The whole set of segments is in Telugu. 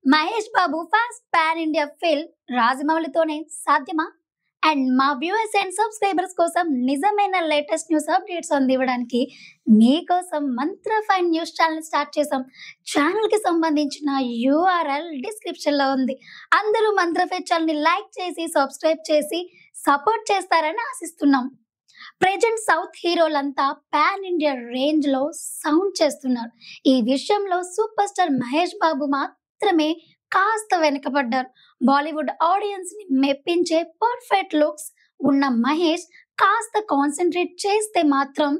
Mahesh Babu first pan India film రాజమౌళితోనే సాధ్యమా? అండ్ మా వ్యూవర్స్ అండ్ సబ్స్క్రైబర్స్ కోసం నిజమైన లేటెస్ట్ న్యూస్ అప్డేట్స్ అందివ్వడానికి మీకోసం Mantra fine news channel start చేసాం. ఛానల్ కి సంబంధించిన యూఆర్ఎల్ డిస్క్రిప్షన్ లో ఉంది. అందరూ మంత్ర ఫైన్ ఛానల్ ని లైక్ చేసి సబ్స్క్రైబ్ చేసి సపోర్ట్ చేస్తారని ఆశిస్తున్నాం. ప్రెజెంట్ సౌత్ హీరోలంతా పాన్ ఇండియా రేంజ్ లో సౌండ్ చేస్తున్నారు. ఈ విషయంలో సూపర్ స్టార్ మహేష్ బాబు మాత్రమే కాస్త వెనుకబడ్డారు. బాలీవుడ్ ఆడియన్స్ ని మెప్పించే పర్ఫెక్ట్ లుక్స్ ఉన్న మహేష్ కాస్త కాన్సన్ట్రేట్ చేస్తే మాత్రం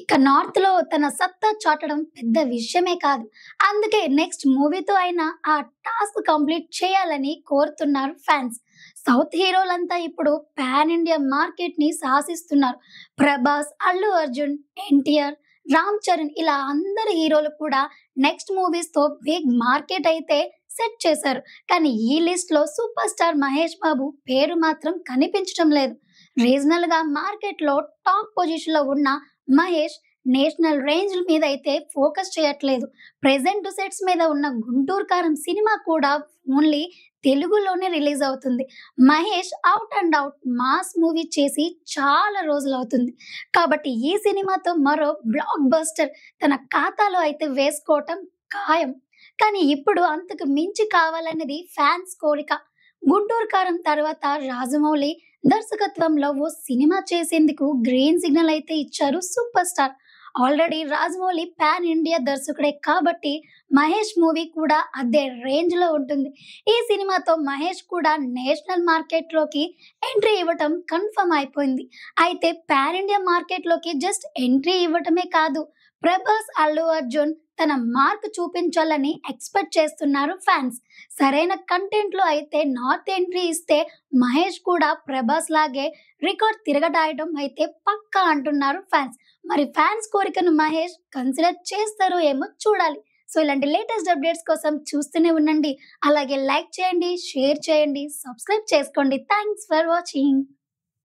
ఇక నార్త్ లో తన సత్తా చాటడం పెద్ద విషయమే కాదు. అందుకే నెక్స్ట్ మూవీతో అయినా ఆ టాస్క్ కంప్లీట్ చేయాలని కోరుతున్నారు ఫ్యాన్స్. సౌత్ హీరోలంతా ఇప్పుడు పాన్ ఇండియా మార్కెట్ ని శాసిస్తున్నారు. ప్రభాస్, అల్లు అర్జున్, ఎన్టీఆర్, రామ్ చరణ్ ఇలా అందరు హీరోలు కూడా నెక్స్ట్ మూవీస్ తో బిగ్ మార్కెట్ అయితే సెట్ చేశారు. కానీ ఈ లిస్ట్ లో సూపర్ స్టార్ మహేష్ బాబు పేరు మాత్రం కనిపించడం లేదు. రీజనల్ గా మార్కెట్ లో టాప్ పొజిషన్ లో ఉన్న మహేష్ నేషనల్ రేంజ్ మీద అయితే ఫోకస్ చేయట్లేదు. ప్రెసెంట్ సెట్స్ మీద ఉన్న గుంటూరు కారం సినిమా కూడా ఓన్లీ తెలుగులోనే రిలీజ్ అవుతుంది. Mahesh out and out mass movie చేసి చాలా రోజులు అవుతుంది. కాబట్టి ఈ సినిమాతో మరో బ్లాక్ బస్టర్ తన ఖాతాలో అయితే వేసుకోవటం ఖాయం. కానీ ఇప్పుడు అంతకు మించి కావాలన్నది ఫ్యాన్స్ కోరిక. గుంటూరు కారం తర్వాత రాజమౌళి దర్శకత్వంలో ఓ సినిమా చేసేందుకు గ్రీన్ సిగ్నల్ అయితే ఇచ్చారు super star. Already Rajamouli pan India దర్శకుడే కాబట్టి మహేష్ మూవీ కూడా అదే రేంజ్ లో ఉంటుంది. ఈ సినిమాతో మహేష్ కూడా నేషనల్ మార్కెట్ లోకి ఎంట్రీ ఇవ్వటం కన్ఫర్మ్ అయిపోయింది. అయితే పాన్ ఇండియా మార్కెట్ లోకి జస్ట్ ఎంట్రీ ఇవ్వటమే కాదు, ప్రభాస్, అల్లు అర్జున్ తన మార్క్ చూపించాలని ఎక్స్పెక్ట్ చేస్తున్నారు ఫ్యాన్స్. సరైన కంటెంట్ లో అయితే నార్త్ ఎంట్రీ ఇస్తే మహేష్ కూడా ప్రభాస్ లాగే రికార్డ్ తిరగడాయడం అయితే పక్కా అంటున్నారు ఫ్యాన్స్. మరి ఫ్యాన్స్ కోరికను మహేష్ కన్సిడర్ చేస్తారో ఏమో చూడాలి. సో ఇలాంటి లేటెస్ట్ అప్డేట్స్ కోసం చూస్తూనే ఉండండి. అలాగే లైక్ చేయండి, షేర్ చేయండి, సబ్స్క్రైబ్ చేసుకోండి. Thanks for watching.